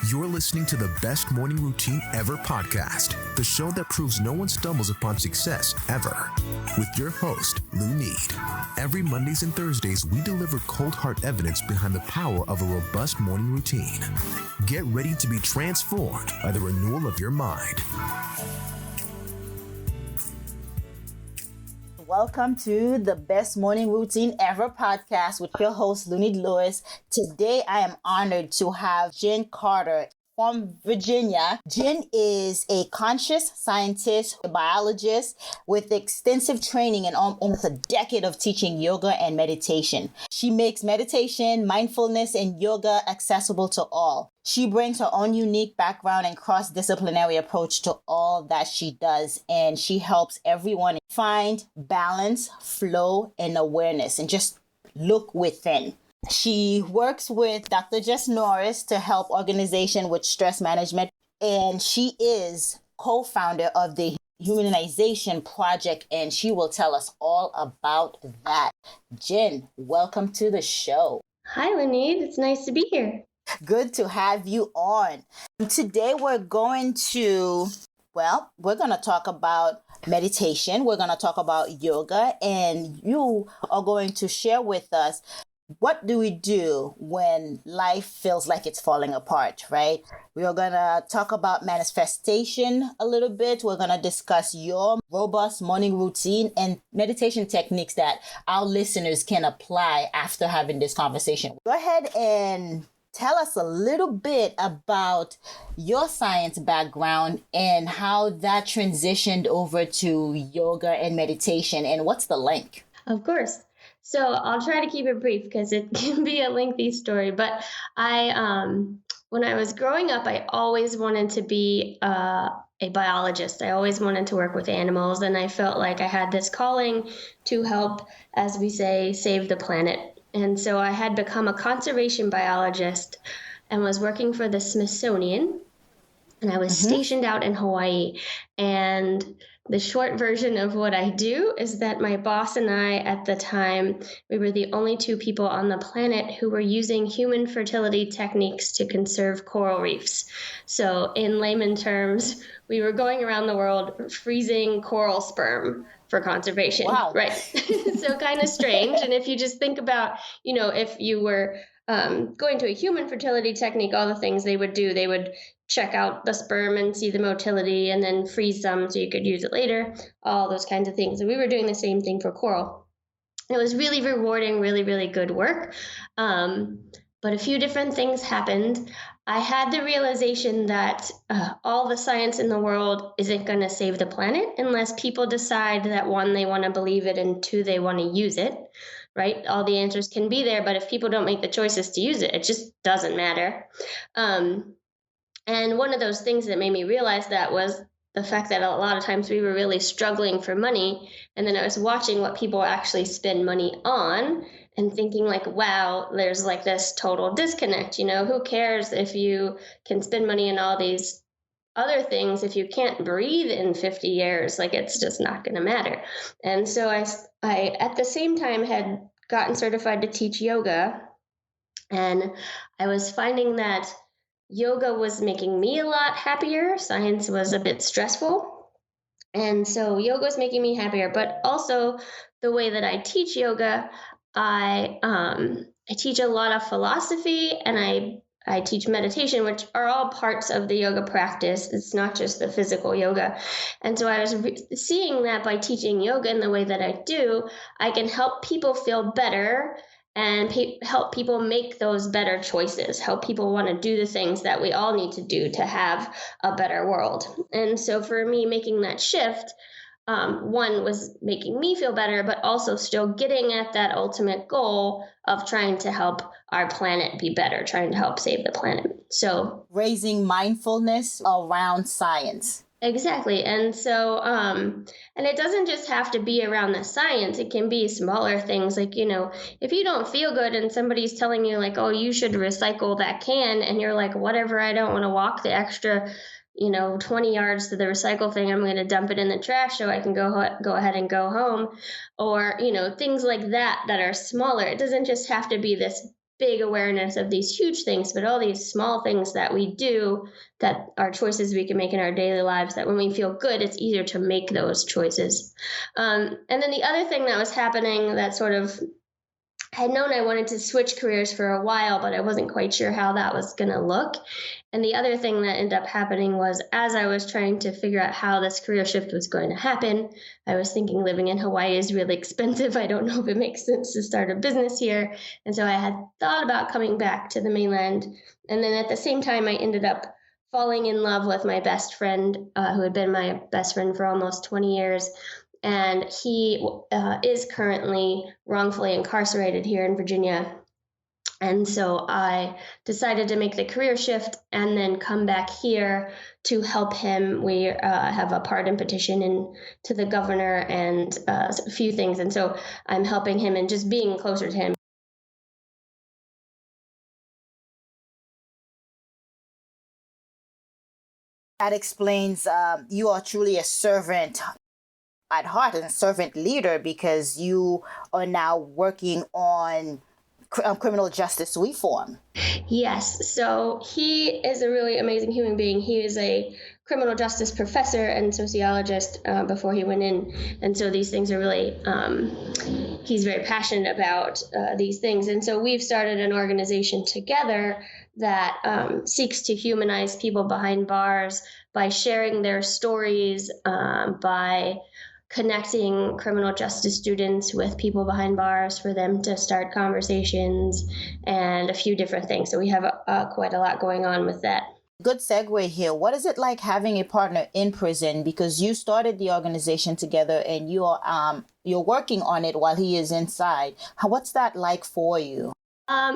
You're listening to the Best Morning Routine Ever podcast, the show that proves no one stumbles upon success ever. With your host, Lou Need. Every Mondays and Thursdays, we deliver cold hard evidence behind the power of a robust morning routine. Get ready to be transformed by the renewal of your mind. Welcome to the Best Morning Routine Ever podcast with your host, Lunid Lewis. Today, I am honored to have Jen Carter from Virginia. Jen is a conscious scientist, a biologist with extensive training and almost a decade of teaching yoga and meditation. She makes meditation, mindfulness, and yoga accessible to all. She brings her own unique background and cross-disciplinary approach to all that she does, and she helps everyone find balance, flow, and awareness, and just look within. She works with Dr. Jess Norris to help organizations with stress management, and she is co-founder of the Humanization Project, and she will tell us all about that. Jen, welcome to the show. Hi, Lunid. It's nice to be here. Good to have you on. Today we're going to talk about meditation. We're going to talk about yoga, and you are going to share with us what do we do when life feels like it's falling apart, right? We are going to talk about manifestation a little bit. We're going to discuss your robust morning routine and meditation techniques that our listeners can apply after having this conversation. Go ahead and tell us a little bit about your science background and how that transitioned over to yoga and meditation, and what's the link? Of course. So I'll try to keep it brief because it can be a lengthy story. But when I was growing up, I always wanted to be a biologist. I always wanted to work with animals, and I felt like I had this calling to help, as we say, save the planet. And so I had become a conservation biologist and was working for the Smithsonian. And I was stationed out in Hawaii. And the short version of what I do is that my boss and I, at the time, we were the only two people on the planet who were using human fertility techniques to conserve coral reefs. So in layman terms, we were going around the world freezing coral sperm for conservation. Wow. Right. So kind of strange. And if you just think about, if you were going to a human fertility technique, all the things they would do, they would check out the sperm and see the motility and then freeze some so you could use it later, all those kinds of things. And we were doing the same thing for coral. It was really rewarding, really, really good work. But a few different things happened. I had the realization that all the science in the world isn't going to save the planet unless people decide that, one, they want to believe it, and two, they want to use it, right? All the answers can be there, but if people don't make the choices to use it, it just doesn't matter. And one of those things that made me realize that was the fact that a lot of times we were really struggling for money. And then I was watching what people actually spend money on and thinking like, wow, there's like this total disconnect. Who cares if you can spend money on all these other things if you can't breathe in 50 years? Like, it's just not going to matter. And so I at the same time had gotten certified to teach yoga. And I was finding that yoga was making me a lot happier. Science was a bit stressful. And so yoga was making me happier, but also the way that I teach yoga, I teach a lot of philosophy, and I teach meditation, which are all parts of the yoga practice. It's not just the physical yoga. And so I was seeing that by teaching yoga in the way that I do, I can help people feel better and help people make those better choices, help people want to do the things that we all need to do to have a better world. And so for me, making that shift, one was making me feel better, but also still getting at that ultimate goal of trying to help our planet be better, trying to help save the planet. So raising mindfulness around science. Exactly. And so, and it doesn't just have to be around the science. It can be smaller things like, if you don't feel good and somebody's telling you like, oh, you should recycle that can, and you're like, whatever, I don't want to walk the extra, 20 yards to the recycle thing, I'm going to dump it in the trash so I can go ahead and go home. Or, things like that are smaller. It doesn't just have to be this big awareness of these huge things, but all these small things that we do that are choices we can make in our daily lives, that when we feel good, it's easier to make those choices. And then the other thing that was happening that sort of I had known I wanted to switch careers for a while, but I wasn't quite sure how that was going to look. And the other thing that ended up happening was as I was trying to figure out how this career shift was going to happen, I was thinking living in Hawaii is really expensive. I don't know if it makes sense to start a business here. And so I had thought about coming back to the mainland. And then at the same time, I ended up falling in love with my best friend, who had been my best friend for almost 20 years. And he is currently wrongfully incarcerated here in Virginia. And so I decided to make the career shift and then come back here to help him. We have a pardon petition in to the governor and a few things. And so I'm helping him and just being closer to him. That explains you are truly a servant at heart and a servant leader because you are now working on criminal justice reform. Yes. So he is a really amazing human being. He is a criminal justice professor and sociologist before he went in. And so these things are really, he's very passionate about these things. And so we've started an organization together that seeks to humanize people behind bars by sharing their stories, by connecting criminal justice students with people behind bars for them to start conversations and a few different things. So we have quite a lot going on with that. Good segue here. What is it like having a partner in prison? Because you started the organization together and you're working on it while he is inside. What's that like for you?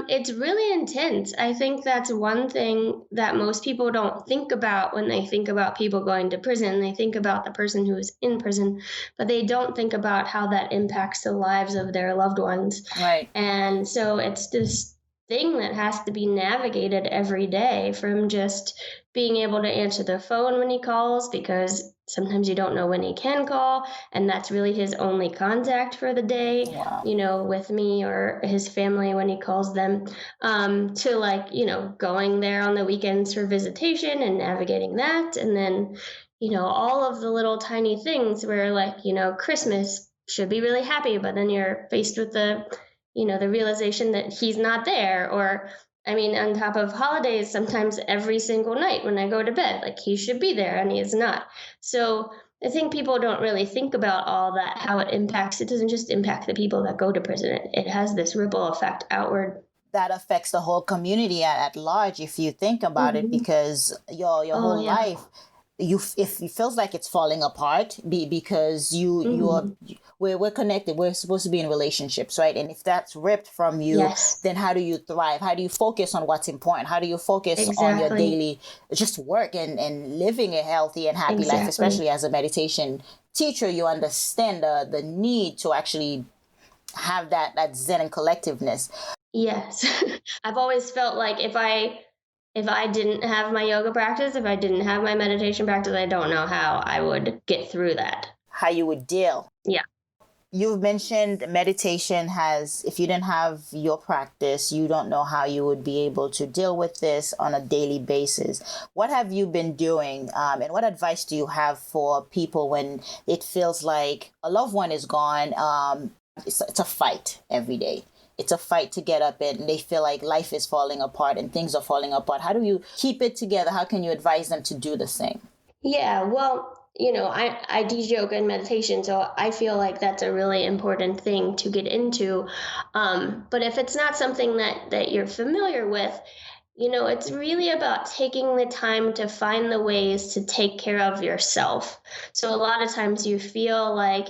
It's really intense. I think that's one thing that most people don't think about when they think about people going to prison. They think about the person who is in prison, but they don't think about how that impacts the lives of their loved ones. Right. And so it's this thing that has to be navigated every day, from just being able to answer the phone when he calls, because sometimes you don't know when he can call, and that's really his only contact for the day. Wow. With me or his family when he calls them, to going there on the weekends for visitation and navigating that. And then, all of the little tiny things where Christmas should be really happy, but then you're faced with the realization that he's not there. Or on top of holidays, sometimes every single night when I go to bed, he should be there and he is not. So I think people don't really think about all that, how it impacts. It doesn't just impact the people that go to prison. It has this ripple effect outward. That affects the whole community at large if you think about it, because your whole life, it feels like it's falling apart because we're connected. We're supposed to be in relationships, right? And if that's ripped from you, then how do you thrive? How do you focus on what's important? How do you focus on your daily just work and living a healthy and happy life? Especially as a meditation teacher, you understand the need to actually have that Zen and collectiveness. Yes. I've always felt like if I didn't have my yoga practice, if I didn't have my meditation practice, I don't know how I would get through that. How you would deal. Yeah. You've mentioned meditation if you didn't have your practice, you don't know how you would be able to deal with this on a daily basis. What have you been doing? And what advice do you have for people when it feels like a loved one is gone? It's a fight every day. It's a fight to get up and they feel like life is falling apart and things are falling apart. How do you keep it together? How can you advise them to do the same? Yeah, well, I teach yoga and meditation, so I feel like that's a really important thing to get into. But if it's not something that you're familiar with, it's really about taking the time to find the ways to take care of yourself. So a lot of times you feel like,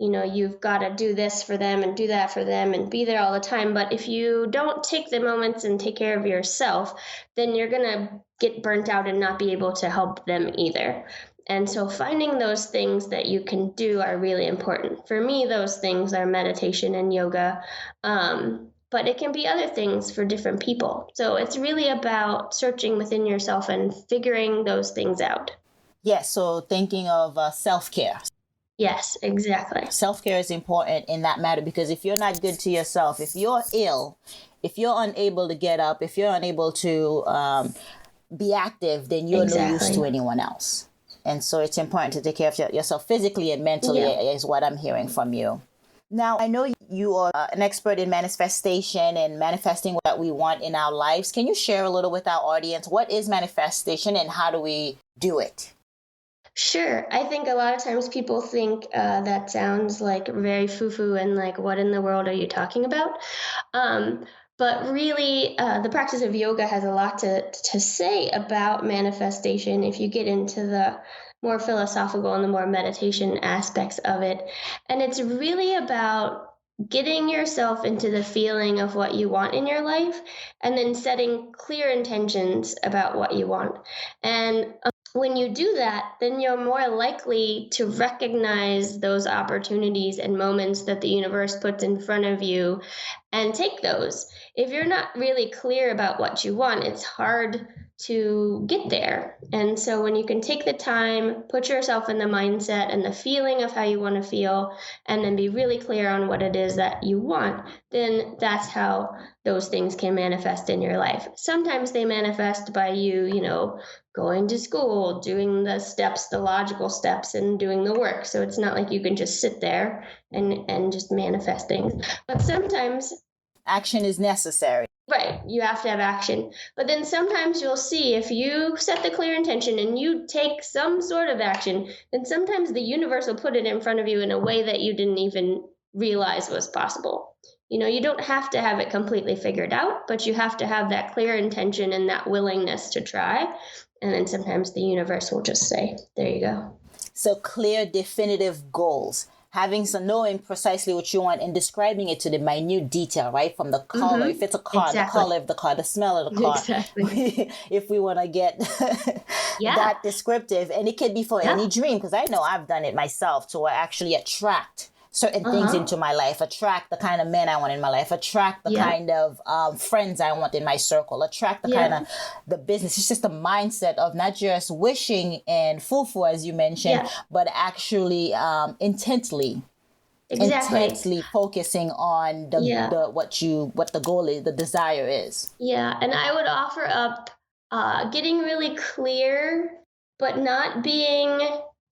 you've got to do this for them and do that for them and be there all the time. But if you don't take the moments and take care of yourself, then you're going to get burnt out and not be able to help them either. And so finding those things that you can do are really important. For me, those things are meditation and yoga. But it can be other things for different people. So it's really about searching within yourself and figuring those things out. Yes. So thinking of self-care. Yes, exactly. Self-care is important in that matter, because if you're not good to yourself, if you're ill if you're unable to get up, if you're unable to be active, then you're no use to anyone else. And so it's important to take care of yourself physically and mentally, is what I'm hearing from you. Now, I know you are an expert in manifestation and manifesting what we want in our lives. Can you share a little with our audience? What is manifestation and how do we do it? Sure. I think a lot of times people think that sounds like very foo-foo and like, what in the world are you talking about? But really, the practice of yoga has a lot to say about manifestation if you get into the more philosophical and the more meditation aspects of it. And it's really about getting yourself into the feeling of what you want in your life and then setting clear intentions about what you want. And when you do that, then you're more likely to recognize those opportunities and moments that the universe puts in front of you and take those. If you're not really clear about what you want, it's hard to get there. And so when you can take the time, put yourself in the mindset and the feeling of how you want to feel, and then be really clear on what it is that you want, then that's how those things can manifest in your life. Sometimes they manifest by you, going to school, doing the steps, the logical steps, and doing the work. So it's not like you can just sit there and just manifest things. But sometimes action is necessary. Right. You have to have action. But then sometimes you'll see if you set the clear intention and you take some sort of action, then sometimes the universe will put it in front of you in a way that you didn't even realize was possible. You don't have to have it completely figured out, but you have to have that clear intention and that willingness to try. And then sometimes the universe will just say, there you go. So clear, definitive goals. Knowing precisely what you want and describing it to the minute detail, right? From the color, if it's a car, the color of the car, the smell of the car. Exactly. If we want to get that descriptive. And it could be for any dream, because I know I've done it myself to actually attract certain things into my life, attract the kind of men I want in my life, attract the kind of friends I want in my circle, attract the kind of the business. It's just a mindset of not just wishing and foo-foo, as you mentioned, but actually intently focusing on what the goal is, the desire is. Yeah, and I would offer up getting really clear, but not being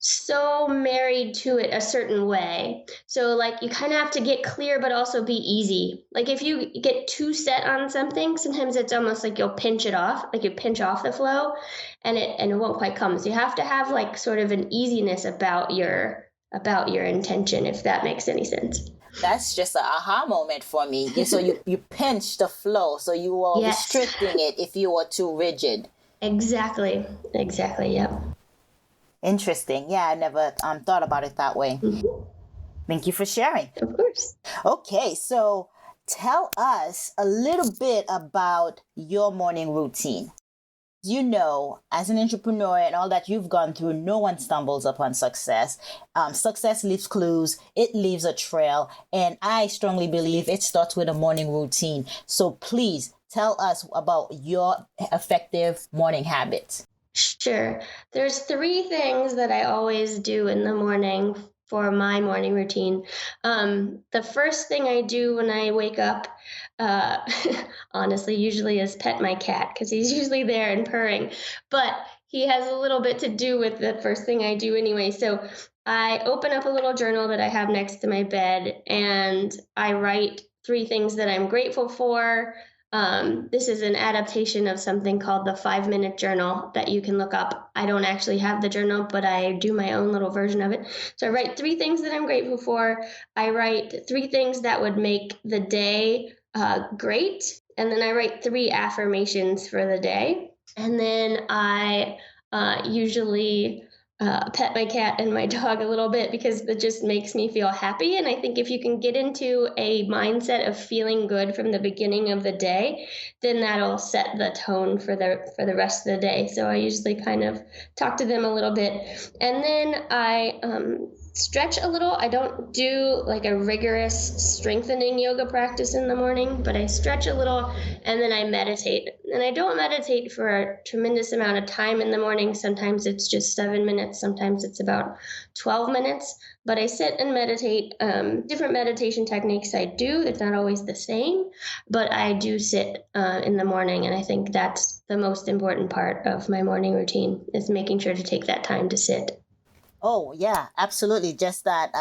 so married to it a certain way. So like you kind of have to get clear, but also be easy. Like if you get too set on something, sometimes it's almost like you'll pinch it off, like you pinch off the flow and it won't quite come. So you have to have like sort of an easiness about your intention, if that makes any sense. That's just an aha moment for me. So you pinch the flow. So you are restricting it if you are too rigid. Exactly. Yep. Interesting. Yeah, I never thought about it that way. Mm-hmm. Thank you for sharing. Of course. Okay, so tell us a little bit about your morning routine. As an entrepreneur and all that you've gone through, no one stumbles upon success. Success leaves clues. It leaves a trail. And I strongly believe it starts with a morning routine. So please tell us about your effective morning habits. Sure. There's 3 things that I always do in the morning for my morning routine. The first thing I do when I wake up, honestly, usually is pet my cat because he's usually there and purring. But he has a little bit to do with the first thing I do anyway. So I open up a little journal that I have next to my bed and I write 3 things that I'm grateful for. This is an adaptation of something called the 5-minute journal that you can look up. I don't actually have the journal, but I do my own little version of it. So I write 3 things that I'm grateful for. I write 3 things that would make the day great. And then I write 3 affirmations for the day. And then I usually pet my cat and my dog a little bit because it just makes me feel happy. And I think if you can get into a mindset of feeling good from the beginning of the day, then that'll set the tone for the rest of the day. So I usually kind of talk to them a little bit. And then I stretch a little. I don't do like a rigorous strengthening yoga practice in the morning, but I stretch a little and then I meditate. And I don't meditate for a tremendous amount of time in the morning. Sometimes it's just 7 minutes, sometimes it's about 12 minutes. But I sit and meditate. Different meditation techniques I do. It's not always the same, but I do sit in the morning. And I think that's the most important part of my morning routine, is making sure to take that time to sit. Oh, yeah, absolutely. Just that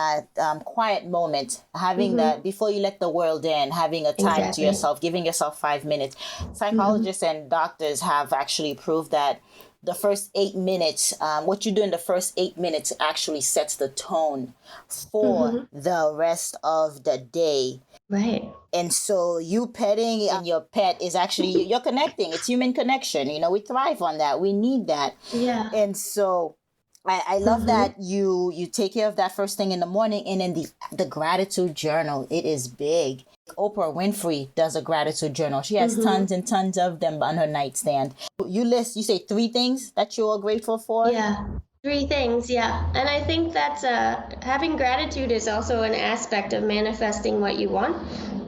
quiet moment, having that before you let the world in, having a time to Exactly. yourself, giving yourself 5 minutes. Psychologists and doctors have actually proved that the first 8 minutes, what you do in the first 8 minutes actually sets the tone for the rest of the day. Right. And so you petting your pet is actually, you're connecting. It's human connection. You know, we thrive on that. We need that. Yeah. And so I love that you take care of that first thing in the morning. And then the gratitude journal, it is big. Oprah Winfrey does a gratitude journal. She has tons and tons of them on her nightstand. You say 3 things that you are grateful for? Yeah. 3 things, yeah. And I think that's having gratitude is also an aspect of manifesting what you want.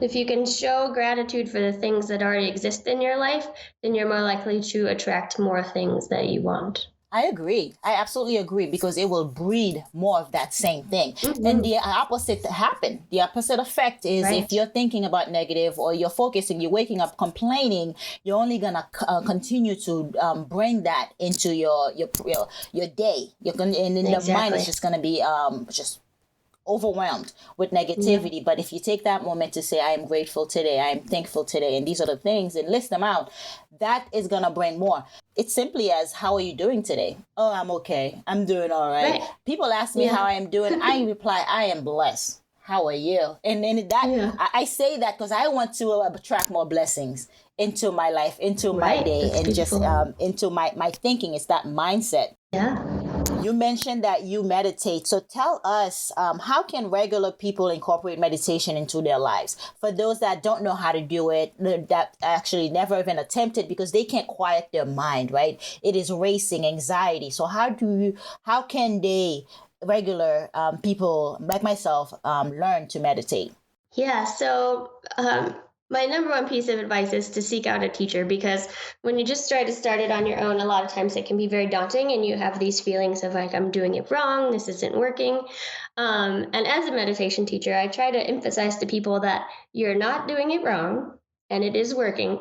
If you can show gratitude for the things that already exist in your life, then you're more likely to attract more things that you want. I agree. I absolutely agree, because it will breed more of that same thing. And the opposite happen. The opposite effect is if you're thinking about negative, or you're focusing, you're waking up complaining, you're only going to continue to bring that into your day. And then the mind is just going to be just overwhelmed with negativity. Yeah. But if you take that moment to say, I am grateful today, I am thankful today, and these are the things, and list them out, that is going to bring more. It's simply as, how are you doing today? Oh, I'm okay. I'm doing all right. People ask me how I am doing. I reply, I am blessed. How are you? And then I say that because I want to attract more blessings into my life, into my day. That's and beautiful. Just into my thinking. It's that mindset. Yeah. You mentioned that you meditate. So tell us, how can regular people incorporate meditation into their lives? For those that don't know how to do it, that actually never even attempted, because they can't quiet their mind, right? It is racing, anxiety. So how can they, regular people like myself, learn to meditate? Yeah. So, my number one piece of advice is to seek out a teacher, because when you just try to start it on your own, a lot of times it can be very daunting and you have these feelings of like, I'm doing it wrong, this isn't working. And as a meditation teacher, I try to emphasize to people that you're not doing it wrong and it is working,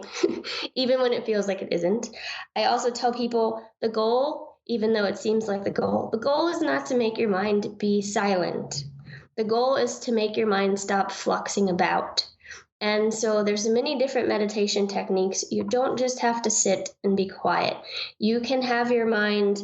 even when it feels like it isn't. I also tell people the goal, even though it seems like the goal is not to make your mind be silent. The goal is to make your mind stop fluxing about. And so there's many different meditation techniques. You don't just have to sit and be quiet. You can have your mind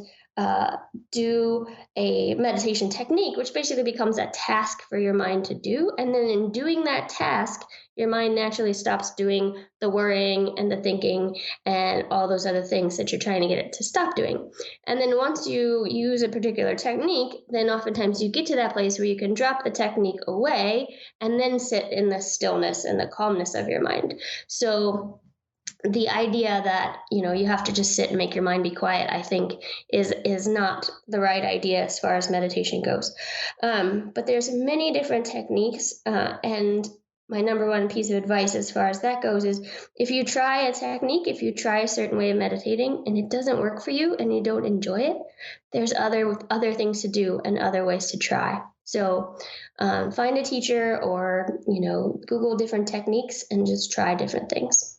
do a meditation technique, which basically becomes a task for your mind to do. And then in doing that task, your mind naturally stops doing the worrying and the thinking and all those other things that you're trying to get it to stop doing. And then once you use a particular technique, then oftentimes you get to that place where you can drop the technique away and then sit in the stillness and the calmness of your mind. So the idea that, you have to just sit and make your mind be quiet, I think is not the right idea as far as meditation goes. But there's many different techniques, and my number one piece of advice as far as that goes is, if you try a technique, if you try a certain way of meditating and it doesn't work for you and you don't enjoy it, there's other things to do and other ways to try. So find a teacher, or, Google different techniques and just try different things.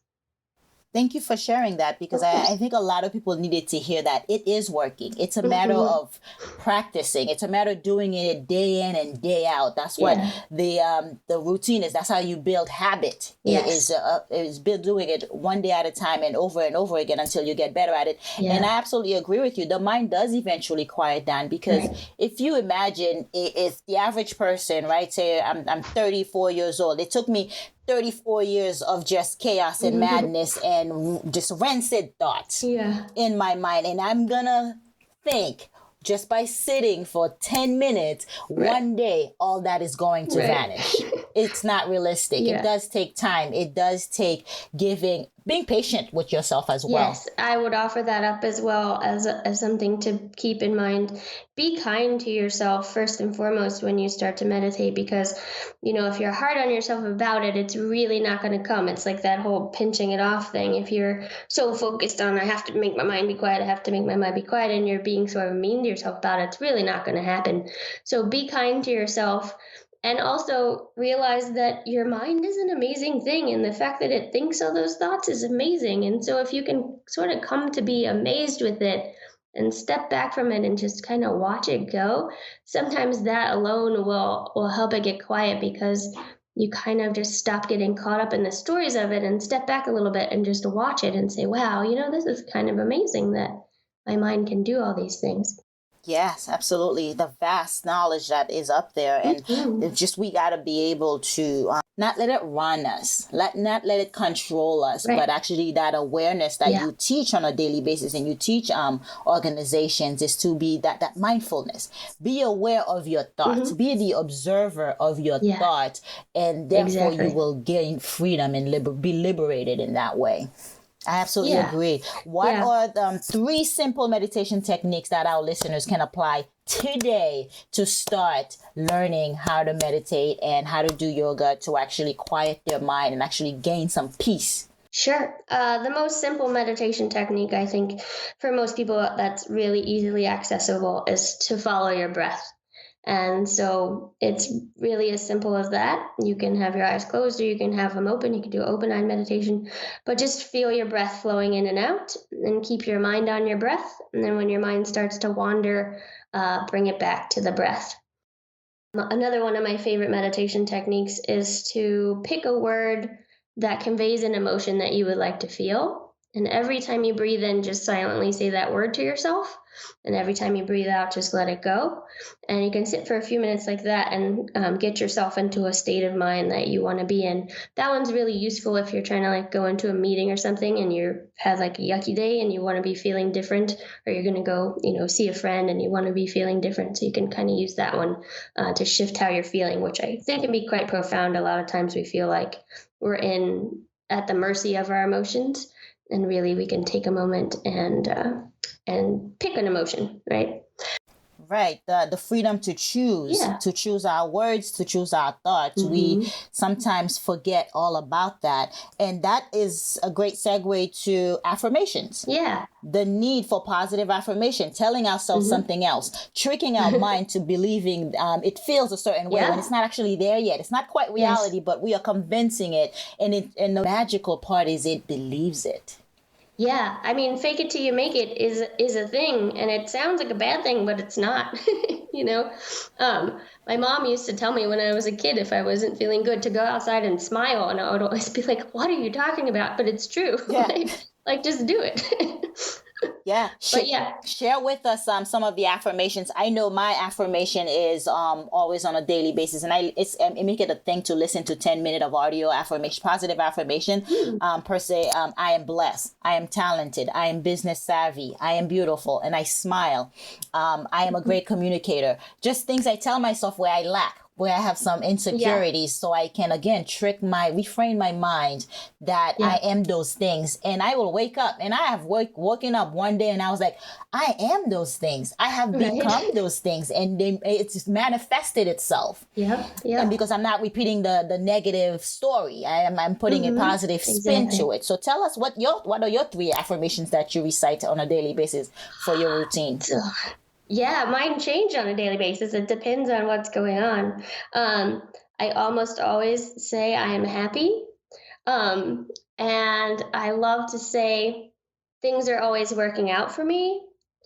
Thank you for sharing that, because I think a lot of people needed to hear that it is working. It's a matter of practicing. It's a matter of doing it day in and day out. That's what the routine is. That's how you build habit. Yes. It is build doing it one day at a time and over again until you get better at it. Yeah. And I absolutely agree with you. The mind does eventually quiet down, because if you imagine, if the average person, right, say I'm 34 years old, it took me 34 years of just chaos and madness and just rancid thoughts in my mind. And I'm gonna think, just by sitting for 10 minutes, one day, all that is going to vanish. It's not realistic. It does take time. It does take giving being patient with yourself as well. Yes, I would offer that up as well as something to keep in mind. Be kind to yourself first and foremost when you start to meditate, because, if you're hard on yourself about it, it's really not going to come. It's like that whole pinching it off thing. If you're so focused on, I have to make my mind be quiet, I have to make my mind be quiet, and you're being sort of mean to yourself about it, it's really not going to happen. So be kind to yourself. And also realize that your mind is an amazing thing, and the fact that it thinks all those thoughts is amazing. And so if you can sort of come to be amazed with it and step back from it and just kind of watch it go, sometimes that alone will help it get quiet, because you kind of just stop getting caught up in the stories of it and step back a little bit and just watch it and say, wow, this is kind of amazing that my mind can do all these things. Yes, absolutely. The vast knowledge that is up there. And it's just, we got to be able to not let it run us, not let it control us, right. But actually that awareness that you teach on a daily basis and you teach organizations is to be that mindfulness. Be aware of your thoughts, be the observer of your thoughts, and therefore you will gain freedom and be liberated in that way. I absolutely agree. What are the 3 simple meditation techniques that our listeners can apply today to start learning how to meditate and how to do yoga to actually quiet their mind and actually gain some peace? Sure. The most simple meditation technique, I think, for most people that's really easily accessible is to follow your breath. And so it's really as simple as that. You can have your eyes closed or you can have them open. You can do open-eyed meditation, but just feel your breath flowing in and out and keep your mind on your breath. And then when your mind starts to wander, bring it back to the breath. Another one of my favorite meditation techniques is to pick a word that conveys an emotion that you would like to feel. And every time you breathe in, just silently say that word to yourself. And every time you breathe out, just let it go. And you can sit for a few minutes like that and get yourself into a state of mind that you want to be in. That one's really useful if you're trying to go into a meeting or something and you've had a yucky day and you want to be feeling different, or you're going to go, see a friend and you want to be feeling different. So you can kind of use that one to shift how you're feeling, which I think can be quite profound. A lot of times we feel like we're at the mercy of our emotions. And really, we can take a moment and pick an emotion, right? Right. The freedom to choose our words, to choose our thoughts. We sometimes forget all about that. And that is a great segue to affirmations. Yeah. The need for positive affirmation, telling ourselves something else, tricking our mind to believing it feels a certain way when it's not actually there yet. It's not quite reality, but we are convincing it. And the magical part is it believes it. Yeah, I mean, fake it till you make it is a thing, and it sounds like a bad thing, but it's not. My mom used to tell me when I was a kid, if I wasn't feeling good, to go outside and smile, and I would always be like, "What are you talking about?" But it's true. Yeah. Just do it. Yeah. But Share with us some of the affirmations. I know my affirmation is always on a daily basis, and I make it a thing to listen to 10-minute of audio affirmation, positive affirmation. Per se, I am blessed. I am talented. I am business savvy. I am beautiful, and I smile. I am a great communicator. Just things I tell myself where I lack, where I have some insecurities, so I can, again, refrain my mind that I am those things. And I will wake up, and I have woken up one day and I was like, I am those things. I have become those things, and it's manifested itself. Yeah. And because I'm not repeating the negative story, I'm putting a positive spin to it. So tell us what are your 3 affirmations that you recite on a daily basis for your routine? Yeah, mine change on a daily basis. It depends on what's going on. I almost always say I am happy. And I love to say things are always working out for me.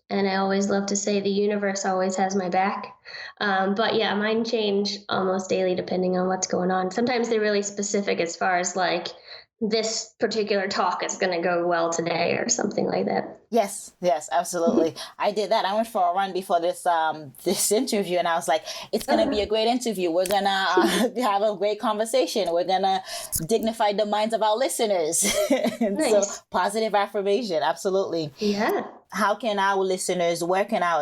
And I always love to say the universe always has my back. But yeah, mine change almost daily depending on what's going on. Sometimes they're really specific as far as this particular talk is going to go well today or something like that. Yes, absolutely. I did that. I went for a run before this interview, and I was like, it's going to be a great interview. We're going to have a great conversation. We're going to dignify the minds of our listeners. Nice. So positive affirmation. Absolutely. Yeah. where can our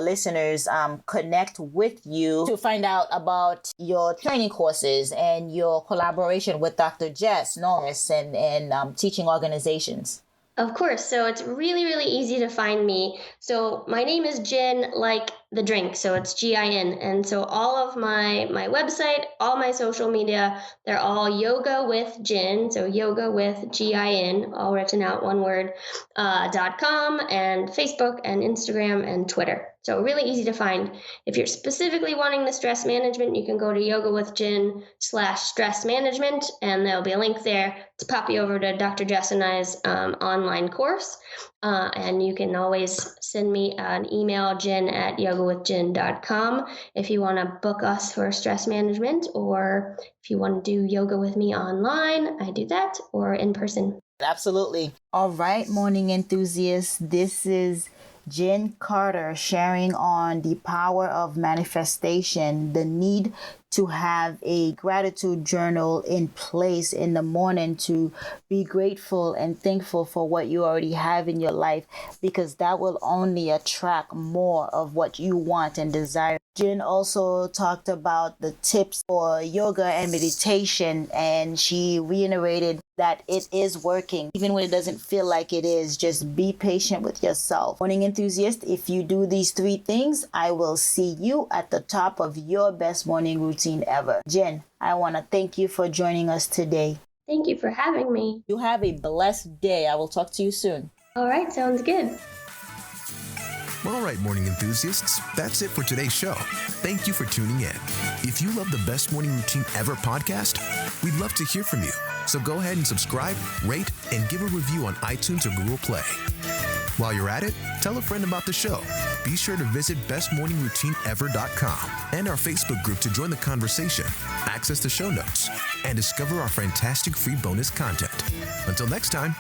listeners connect with you to find out about your training courses and your collaboration with Dr. Jess Norris and teaching organizations? Of course. So it's really, really easy to find me. So my name is Gin, like the drink. So it's Gin. And so all of my website, all my social media, they're all Yoga with Gin. So Yoga with Gin, all written out one word, .com, and Facebook and Instagram and Twitter. So really easy to find. If you're specifically wanting the stress management, you can go to yogawithgin/stress management, and there'll be a link there to pop you over to Dr. Jess and I's online course. And you can always send me an email, gin@yogawithgin.com, if you want to book us for stress management, or if you want to do yoga with me online, I do that, or in person. Absolutely. All right, morning enthusiasts, this is Jen Carter sharing on the power of manifestation, the need to have a gratitude journal in place in the morning to be grateful and thankful for what you already have in your life, because that will only attract more of what you want and desire. Jen also talked about the tips for yoga and meditation, and she reiterated that it is working, even when it doesn't feel like it is. Just be patient with yourself. Morning enthusiast, if you do these 3 things, I will see you at the top of your best morning routine ever. Jen, I want to thank you for joining us today. Thank you for having me. You have a blessed day. I will talk to you soon. All right, sounds good. All right, morning enthusiasts, that's it for today's show. Thank you for tuning in. If you love the Best Morning Routine Ever podcast, we'd love to hear from you. So go ahead and subscribe, rate, and give a review on iTunes or Google Play. While you're at it, tell a friend about the show. Be sure to visit bestmorningroutineever.com and our Facebook group to join the conversation, access the show notes, and discover our fantastic free bonus content. Until next time,